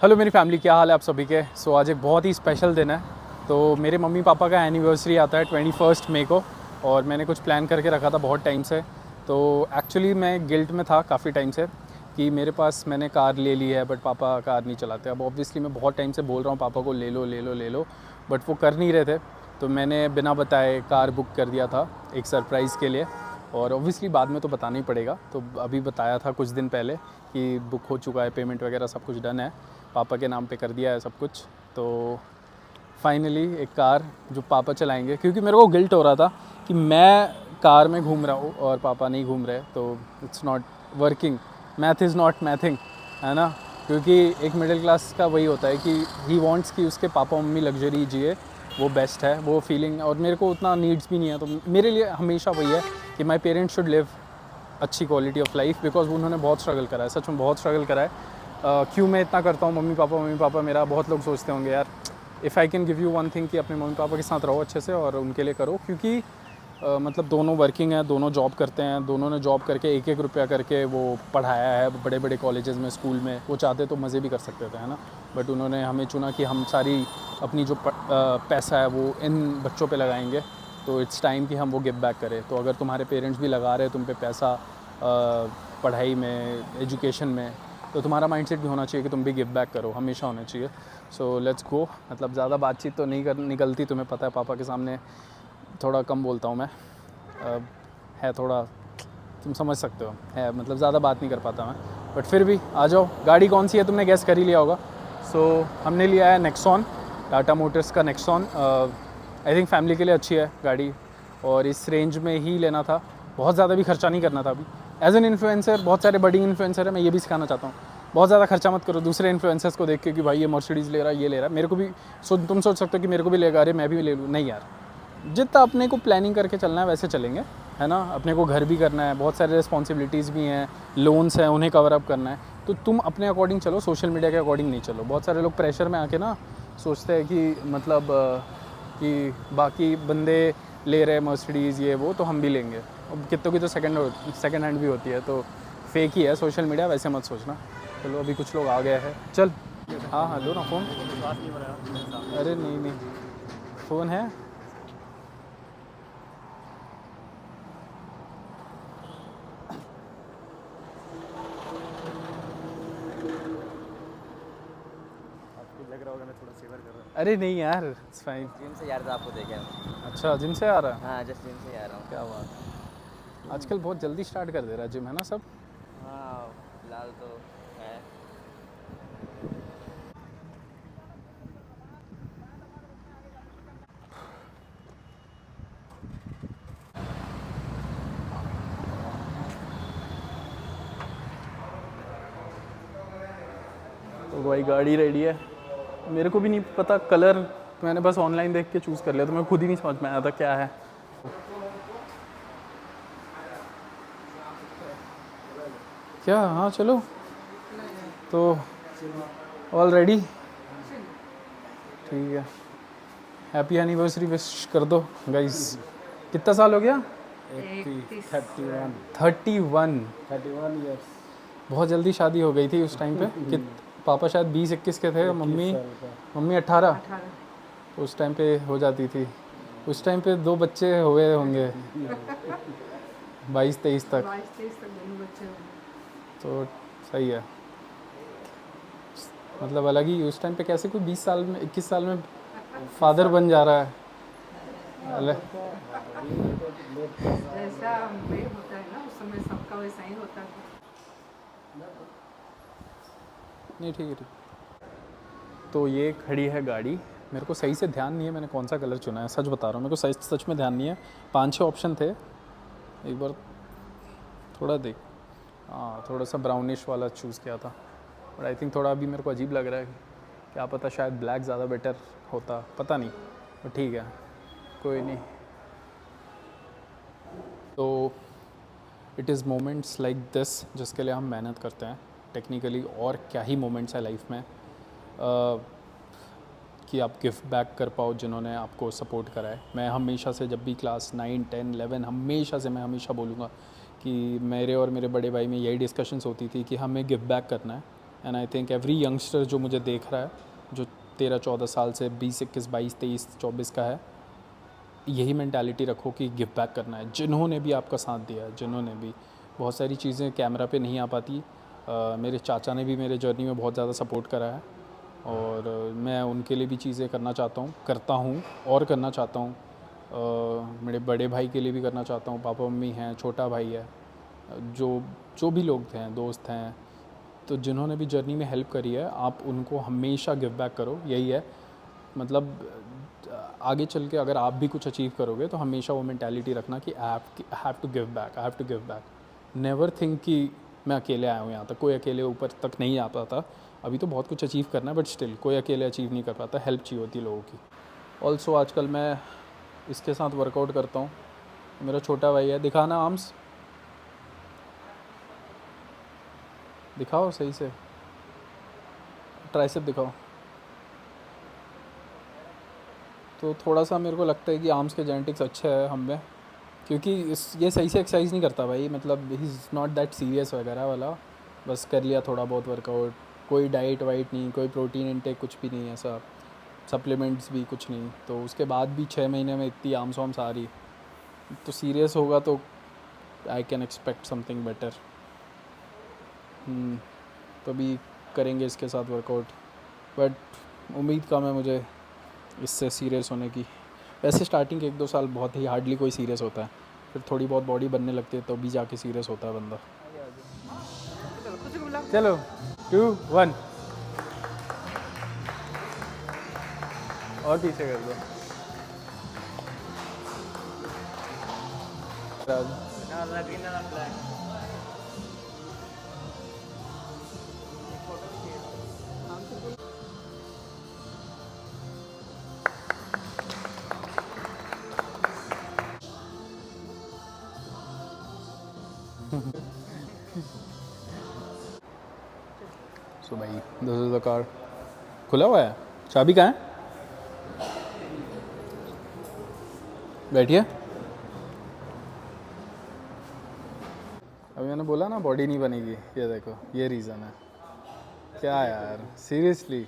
Hello मेरी family, क्या हाल है आप सभी के। आज एक बहुत ही स्पेशल दिन है। तो मेरे मम्मी पापा का एनिवर्सरी आता है 21 मई को, और मैंने कुछ प्लान करके रखा था बहुत टाइम से। तो एक्चुअली मैं गिल्ट में था काफ़ी टाइम से कि मेरे पास मैंने कार ले ली है बट पापा कार नहीं चलाते। अब ऑब्वियसली मैं बहुत टाइम से बोल रहा हूँ पापा को ले लो ले लो ले लो, बट वो कर नहीं रहे थे। तो मैंने बिना बताए कार बुक कर दिया था एक सरप्राइज़ के लिए, और ऑब्वियसली बाद में तो बताना ही पड़ेगा। तो अभी बताया था कुछ दिन पहले कि बुक हो चुका है, पेमेंट वगैरह सब कुछ डन है, पापा के नाम पे कर दिया है सब कुछ। तो फाइनली एक कार जो पापा चलाएंगे, क्योंकि मेरे को गिल्ट हो रहा था कि मैं कार में घूम रहा हूँ और पापा नहीं घूम रहे, तो it's not working. Math is not mathing, है ना। क्योंकि एक मिडिल क्लास का वही होता है कि ही वांट्स कि उसके पापा मम्मी लग्जरी जिए, वो बेस्ट है वो फीलिंग। और मेरे को उतना नीड्स भी नहीं है, तो मेरे लिए हमेशा वही है कि माई पेरेंट्स शुड लिव अच्छी क्वालिटी ऑफ लाइफ, बिकॉज उन्होंने बहुत स्ट्रगल करा है, सच में बहुत स्ट्रगल करा है। क्यों मैं इतना करता हूँ मम्मी पापा मेरा, बहुत लोग सोचते होंगे यार if I can give you one thing कि अपने मम्मी पापा के साथ रहो अच्छे से और उनके लिए करो। क्योंकि मतलब दोनों वर्किंग हैं, दोनों जॉब करते हैं, दोनों ने जॉब करके एक एक रुपया करके वो पढ़ाया है बड़े बड़े कॉलेजेस में, स्कूल में। वो चाहते तो मज़े भी कर सकते थे, है ना। बट उन्होंने हमें चुना कि हम सारी अपनी जो पैसा है वो इन बच्चों पे लगाएंगे। तो इट्स टाइम कि हम वो गिव बैक करें। तो अगर तुम्हारे पेरेंट्स भी लगा रहे हैं तुम पे पैसा पढ़ाई में, एजुकेशन में, तो तुम्हारा माइंडसेट भी होना चाहिए कि तुम भी गिव बैक करो, हमेशा होना चाहिए। So let's go. मतलब ज़्यादा बातचीत तो नहीं निकलती, तुम्हें पता है पापा के सामने थोड़ा कम बोलता हूँ मैं। है थोड़ा, तुम समझ सकते हो, है मतलब ज़्यादा बात नहीं कर पाता मैं। बट फिर भी आ जाओ। गाड़ी कौन सी है तुमने गैस कर ही लिया होगा। हमने लिया है नेक्सॉन, टाटा मोटर्स का नेक्सॉन। आई थिंक फैमिली के लिए अच्छी है गाड़ी, और इस रेंज में ही लेना था। बहुत ज़्यादा भी खर्चा नहीं करना था अभी। एज एन इन्फ्लुएंसर, बहुत सारे बड़ी इन्फ्लुएंसर है, मैं ये भी सिखाना चाहता हूँ, बहुत ज़्यादा खर्चा मत करो दूसरे इन्फ्लुएंसर्स को देख के कि भाई ये मर्सिडीज़ ले रहा है, ये ले रहा है, मेरे को भी तुम सोच सकते हो कि मेरे को भी लेगा, अरे मैं भी ले लूँ। नहीं यार, जितना अपने को प्लानिंग करके चलना है वैसे चलेंगे, है ना। अपने को घर भी करना है, बहुत सारे रिस्पॉन्सिबिलिटीज़ भी हैं, लोन्स हैं, उन्हें कवर अप करना है। तो तुम अपने अकॉर्डिंग चलो, सोशल मीडिया के अकॉर्डिंग नहीं चलो। बहुत सारे लोग प्रेशर में आके ना सोचते हैं कि मतलब कि बाकी बंदे ले रहे हैं मर्सिडीज़ ये वो, तो हम भी लेंगे। अब कितनों की तो सेकंड हैंड भी होती है, तो फेक ही है सोशल मीडिया, वैसे मत सोचना। चलो अभी कुछ लोग आ गए हैं, चल। हाँ हाँ, लो ना फ़ोन। अरे नहीं नहीं, फ़ोन है। लग रहा होगा मैं थोड़ा सेवर कर रहा हूँ। अरे नहीं यार, इट्स फाइन। जिम से यार आपको देखे हम। अच्छा, जिम से आ रहा है। हाँ जस्ट जिम से ही आ रहा हूँ। क्या बात है, आजकल बहुत जल्दी स्टार्ट कर दे रहा है जिम, है ना सब। हाँ फिलहाल तो है। तो भाई गाड़ी रेडी है। मेरे को भी नहीं पता कलर, मैंने बस ऑनलाइन देख के चूज़ कर लिया, तो मैं खुद ही नहीं समझ में आया था क्या है। क्या, हाँ चलो। तो ऑल रेडी, ठीक है। हैप्पी एनिवर्सरी विश कर दो गाइस। कितना साल हो गया। 31। 31 ईयर्स। बहुत जल्दी शादी हो गई थी उस टाइम पे कि पापा शायद 20-21 के थे, मम्मी साल का। मम्मी 18। उस टाइम पे हो जाती थी। उस टाइम पे 2 बच्चे हुए होंगे 22-23 तक। 22-23 तक दोनों बच्चे हुए। तो सही है, मतलब अलग ही। उस टाइम पे कैसे कोई 20 साल में, 21 साल में फादर बन जा रहा है। जैसा में होता है ना उस समय सबका वैसा ही होता है। नहीं ठीक है, ठीक। तो ये खड़ी है गाड़ी, मेरे को सही से ध्यान नहीं है मैंने कौन सा कलर चुना है, सच बता रहा हूँ, मेरे को सच में ध्यान नहीं है। 5-6 ऑप्शन थे, एक बार थोड़ा देख। हाँ, थोड़ा सा ब्राउनिश वाला चूज़ किया था, बट आई थिंक थोड़ा अभी मेरे को अजीब लग रहा है। क्या पता शायद ब्लैक ज़्यादा बेटर होता, पता नहीं, बट ठीक है, कोई नहीं। तो it is moments like this जिसके लिए हम मेहनत करते हैं टेक्निकली। और क्या ही मोमेंट्स है लाइफ में कि आप गिफ्ट बैक कर पाओ जिन्होंने आपको सपोर्ट करा है। मैं हमेशा से, जब भी क्लास 9, 10, 11, हमेशा से मैं हमेशा बोलूँगा कि मेरे और मेरे बड़े भाई में यही डिस्कशंस होती थी कि हमें गिव बैक करना है। And I think every youngster जो मुझे देख रहा है, जो 13-14 साल से 20, 21, 22, 23, 24 का है, यही मेंटालिटी रखो कि गिव बैक करना है। जिन्होंने भी आपका साथ दिया है, जिन्होंने भी, बहुत सारी चीज़ें कैमरा पे नहीं आ पाती। मेरे चाचा ने भी मेरे जर्नी में बहुत ज़्यादा सपोर्ट करा है और मैं उनके लिए भी चीज़ें करना चाहता हूँ, करता हूँ और करना चाहता हूँ। मेरे बड़े भाई के लिए भी करना चाहता हूँ, पापा मम्मी हैं, छोटा भाई है, जो जो भी लोग हैं, दोस्त हैं, तो जिन्होंने भी जर्नी में हेल्प करी है, आप उनको हमेशा गिव बैक करो। यही है, मतलब आगे चल के अगर आप भी कुछ अचीव करोगे तो हमेशा वो मेंटालिटी रखना कि I have to give back, I have to give back. Never think कि मैं अकेले आया हूँ यहाँ तक। कोई अकेले ऊपर तक नहीं आ पाता। अभी तो बहुत कुछ अचीव करना है, बट स्टिल कोई अकेले अचीव नहीं कर पाता। हेल्प चाहिए होती है लोगों की। ऑल्सो आजकल मैं इसके साथ वर्कआउट करता हूँ। मेरा छोटा भाई है, दिखाना आर्म्स, दिखाओ सही से, ट्राइसेप दिखाओ। तो थोड़ा सा मेरे को लगता है कि आर्म्स के जेनेटिक्स अच्छे है हम में, क्योंकि ये सही से एक्सरसाइज नहीं करता भाई, मतलब he is not that serious वगैरह वाला। बस कर लिया थोड़ा बहुत वर्कआउट, कोई डाइट वाइट नहीं, कोई प्रोटीन इनटेक कुछ भी नहीं, ऐसा सप्लीमेंट्स भी कुछ नहीं। तो उसके बाद भी 6 महीने में इतनी आर्म्स वार्म्स आ रही, तो सीरियस होगा तो I can expect something better. तो अभी करेंगे इसके साथ वर्कआउट, बट उम्मीद कम है मुझे इससे सीरियस होने की। वैसे स्टार्टिंग के 1-2 साल बहुत ही हार्डली कोई सीरियस होता है, फिर थोड़ी बहुत बॉडी बनने लगती है तो भी जाके सीरियस होता है बंदा। चलो 2, 1 और पीछे कर दो। सो भाई दिस इज़ द कार। खुला हुआ है, चाबी कहाँ है? बैठिए। अभी मैंने बोला ना बॉडी नहीं बनेगी, ये देखो ये रीज़न है। क्या यार सीरियसली।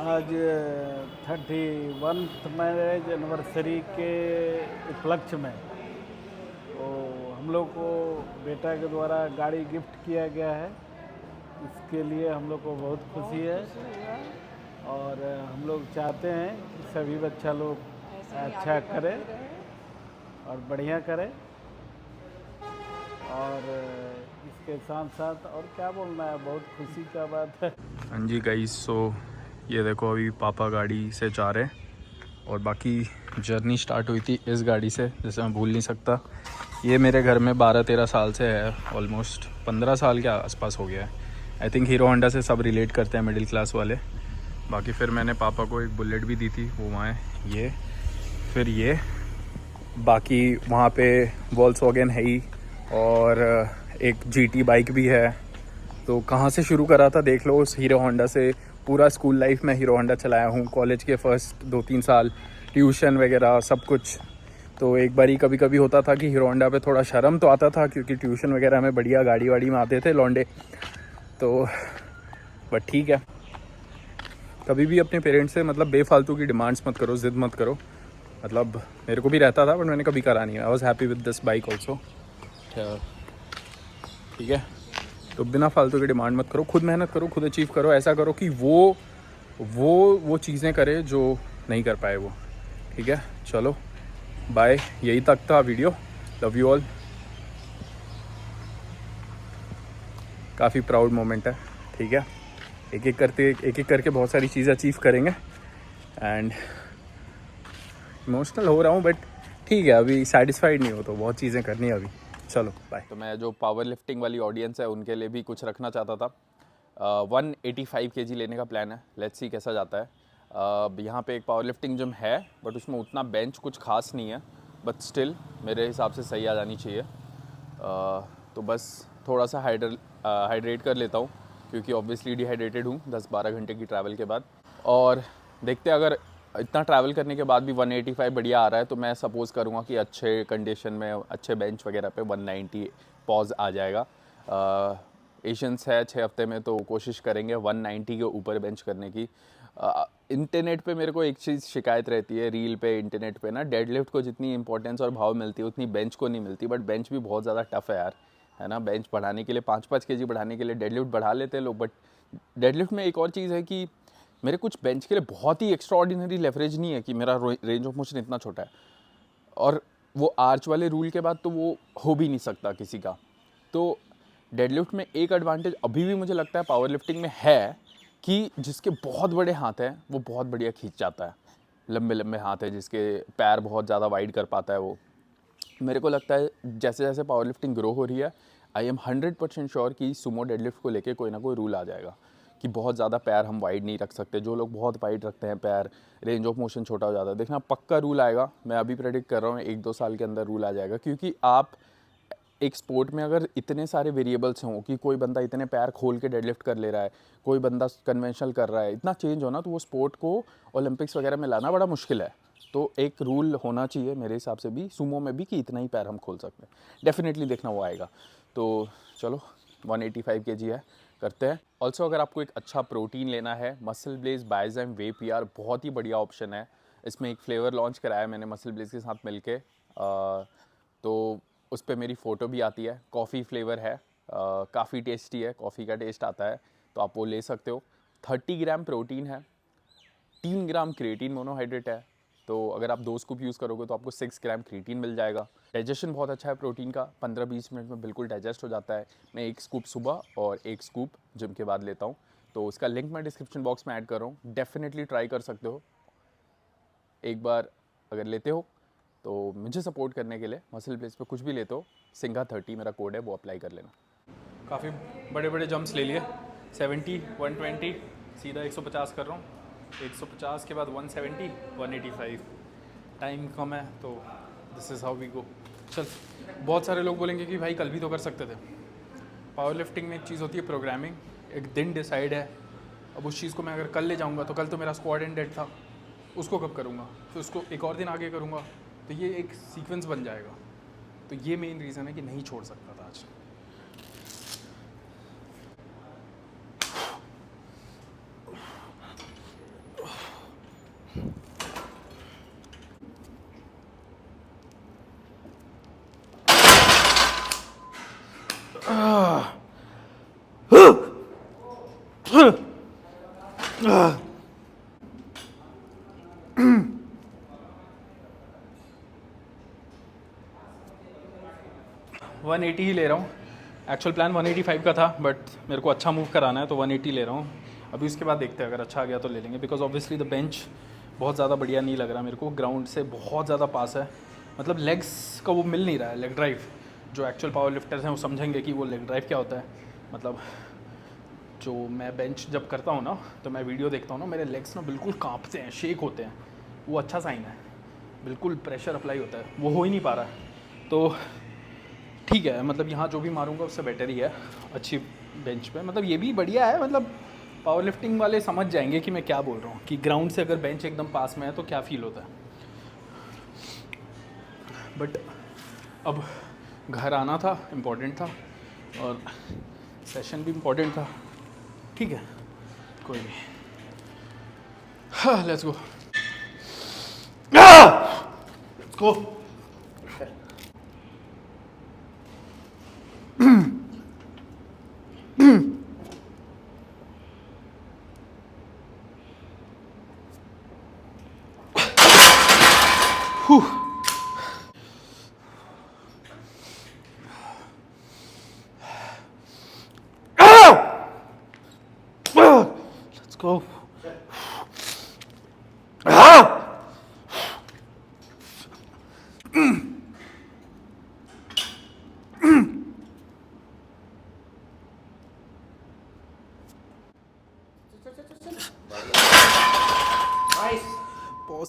आज 31st मैरिज एनिवर्सरी के उपलक्ष्य में तो हम लोग को बेटा के द्वारा गाड़ी गिफ्ट किया गया है। इसके लिए हम लोग को बहुत खुशी है और हम लोग चाहते हैं कि सभी बच्चा लोग अच्छा करे और बढ़िया करे। और इसके साथ साथ और क्या बोलना है, बहुत खुशी का बात है। हाँ जी गाइस, सो ये देखो अभी पापा गाड़ी से जा रहे हैं और बाकी जर्नी स्टार्ट हुई थी इस गाड़ी से, जैसे मैं भूल नहीं सकता। ये मेरे घर में 12-13 साल से है, ऑलमोस्ट 15 साल के आसपास हो गया है। आई थिंक हीरो होंडा से सब रिलेट करते हैं, मिडिल क्लास वाले। बाकी फिर मैंने पापा को एक बुलेट भी दी थी, वो वहाँ है ये। फिर ये बाकी वहाँ पे वॉल्क्सवैगन है ही, और एक जीटी बाइक भी है। तो कहाँ से शुरू करा था देख लो, उस हीरो होंडा से। पूरा स्कूल लाइफ में हीरो होंडा चलाया हूँ, कॉलेज के फर्स्ट 2-3 साल ट्यूशन वगैरह सब कुछ। तो एक बारी कभी कभी होता था कि हीरो होंडा पे थोड़ा शर्म तो आता था, क्योंकि ट्यूशन वगैरह में बढ़िया गाड़ी वाड़ी में आते थे लौंडे। तो बट ठीक है, कभी भी अपने पेरेंट्स से मतलब बेफालतू की डिमांड्स मत करो, ज़िद मत करो। मतलब मेरे को भी रहता था, बट मैंने कभी करा नहीं। I was happy with this bike also. ठीक है, तो बिना फालतू की डिमांड मत करो, खुद मेहनत करो, खुद अचीव करो। ऐसा करो कि वो चीज़ें करे जो नहीं कर पाए वो। ठीक है, चलो बाय, यही तक था वीडियो। Love you all. काफ़ी प्राउड मोमेंट है। ठीक है, एक एक करके बहुत सारी चीज़ें अचीव करेंगे। एंड इमोशनल हो रहा हूँ, बट ठीक है, अभी सेटिस्फाइड नहीं हो तो बहुत चीज़ें करनी है अभी। चलो बाय। तो मैं जो पावर लिफ्टिंग वाली ऑडियंस है उनके लिए भी कुछ रखना चाहता था। 185 kg लेने का प्लान है, लेट्स सी कैसा जाता है। यहाँ पे एक पावर लिफ्टिंग जिम है, बट उसमें उतना बेंच कुछ खास नहीं है, बट स्टिल मेरे हिसाब से सही आ जानी चाहिए। तो बस थोड़ा सा हाइड्रेट कर लेता हूँ क्योंकि ऑब्वियसली डिहाइड्रेटेड हूँ 10-12 घंटे की ट्रैवल के बाद। और देखते हैं अगर इतना ट्रैवल करने के बाद भी 185 बढ़िया आ रहा है तो मैं सपोज़ करूँगा कि अच्छे कंडीशन में अच्छे बेंच वगैरह पे 190 पॉज आ जाएगा। एशियंस है 6 हफ्ते में तो कोशिश करेंगे 190 के ऊपर बेंच करने की। इंटरनेट पे मेरे को एक चीज़ शिकायत रहती है, रील पे इंटरनेट पे ना, डेडलिफ्ट को जितनी इंपॉर्टेंस और भाव मिलती है उतनी बेंच को नहीं मिलती। बट बेंच भी बहुत ज़्यादा टफ है यार, है ना। बेंच बढ़ाने के लिए 5-5 kg बढ़ाने के लिए डेडलिफ्ट बढ़ा लेते हैं लोग, बट डेडलिफ्ट में एक और चीज़ है कि मेरे कुछ बेंच के लिए बहुत ही एक्स्ट्रा ऑर्डिनरी लेवरेज नहीं है कि मेरा रेंज ऑफ मोशन इतना छोटा है, और वो आर्च वाले रूल के बाद तो वो हो भी नहीं सकता किसी का। तो डेडलिफ्ट में एक एडवांटेज अभी भी मुझे लगता है पावर लिफ्टिंग में है कि जिसके बहुत बड़े हाथ हैं वो बहुत बढ़िया खींच जाता है। लंबे लंबे हाथ है जिसके पैर बहुत ज़्यादा वाइड कर पाता है वो। मेरे को लगता है जैसे जैसे पावर लिफ्टिंग ग्रो हो रही है, आई एम 100% श्योर कि सुमो डेडलिफ्ट को लेके कोई ना कोई रूल आ जाएगा कि बहुत ज़्यादा पैर हम वाइड नहीं रख सकते। जो लोग बहुत वाइड रखते हैं पैर, रेंज ऑफ मोशन छोटा हो जाता है। देखना पक्का रूल आएगा, मैं अभी प्रेडिक्ट कर रहा हूँ 1-2 साल के अंदर रूल आ जाएगा। क्योंकि आप एक स्पोर्ट में अगर इतने सारे वेरिएबल्स हों कि कोई बंदा इतने पैर खोल के डेडलिफ्ट कर ले रहा है, कोई बंदा कन्वेंशनल कर रहा है, इतना चेंज होना, तो वो स्पोर्ट को ओलंपिक्स वगैरह में लाना बड़ा मुश्किल है। तो एक रूल होना चाहिए मेरे हिसाब से भी सुमो में भी कि इतना ही पैर हम खोल सकते हैं। डेफिनेटली देखना वो आएगा। तो चलो 185 kg है, करते हैं। ऑल्सो अगर आपको एक अच्छा प्रोटीन लेना है, muscle Blaze Biozyme whey PR बहुत ही बढ़िया ऑप्शन है। इसमें एक फ्लेवर लॉन्च कराया मैंने मसल ब्लेज के साथ मिलके, तो उस पर मेरी फ़ोटो भी आती है। कॉफ़ी फ्लेवर है, काफ़ी टेस्टी है, कॉफ़ी का टेस्ट आता है, तो आप वो ले सकते हो। 30 ग्राम प्रोटीन है, 3 ग्राम क्रिएटिन मोनोहाइड्रेट है। तो अगर आप 2 स्कूप यूज़ करोगे तो आपको 6 ग्राम क्रिएटिन मिल जाएगा। डाइजेशन बहुत अच्छा है प्रोटीन का, 15-20 मिनट में बिल्कुल डाइजेस्ट हो जाता है। मैं 1 स्कूप सुबह और 1 स्कूप जिम के बाद लेता हूँ, तो उसका लिंक मैं डिस्क्रिप्शन बॉक्स में ऐड कर रहा हूँ। डेफिनेटली ट्राई कर सकते हो एक बार अगर लेते हो तो। मुझे सपोर्ट करने के लिए मसल ब्लेज पे कुछ भी लेते हो, सिंघा 30 मेरा कोड है, वो अप्लाई कर लेना। काफ़ी बड़े बड़े जंप्स ले लिए, 70, 120, सीधा 150 कर रहा हूँ, 150 के बाद 170, 185। टाइम कम है तो this is how we go. चल, बहुत सारे लोग बोलेंगे कि भाई कल भी तो कर सकते थे। पावर लिफ्टिंग में एक चीज़ होती है प्रोग्रामिंग, एक दिन डिसाइड है। अब उस चीज़ को मैं अगर कल ले जाऊँगा तो कल तो मेरा स्क्वाड एंड डेड था, उसको कब करूँगा, फिर उसको एक और दिन आगे करूँगा, तो ये एक सीक्वेंस बन जाएगा। तो ये मेन रीज़न है कि नहीं छोड़ सकता था आज। वन 180 ही ले रहा हूँ। एक्चुअल प्लान 185 का था, बट मेरे को अच्छा मूव कराना है तो 180 ले रहा हूँ। अभी उसके बाद देखते हैं, अगर अच्छा आ गया तो ले लेंगे। बिकॉज ऑब्वियसली द बेंच बहुत ज़्यादा बढ़िया नहीं लग रहा मेरे को, ग्राउंड से बहुत ज़्यादा पास है। मतलब लेग्स का वो मिल नहीं रहा है, लेग ड्राइव। जो एक्चुअल पावर लिफ्टर्स हैं वो समझेंगे कि वो लेग ड्राइव क्या होता है। मतलब जो मैं बेंच जब करता हूँ ना, तो मैं वीडियो देखता हूँ ना, मेरे लेग्स ना बिल्कुल कांपते हैं, शेक होते हैं। वो अच्छा साइन है, बिल्कुल प्रेशर अप्लाई होता है, वो हो ही नहीं पा रहा है। तो ठीक है, मतलब यहाँ जो भी मारूंगा उससे बेटर ही है अच्छी बेंच पे। मतलब ये भी बढ़िया है, मतलब पावर लिफ्टिंग वाले समझ जाएंगे कि मैं क्या बोल रहा हूँ, कि ग्राउंड से अगर बेंच एकदम पास में है तो क्या फील होता है। बट अब घर आना था, इम्पोर्टेंट था, और सेशन भी इम्पोर्टेंट था। ठीक है, कोई नहीं। हाँ, लेट्स गो। गो।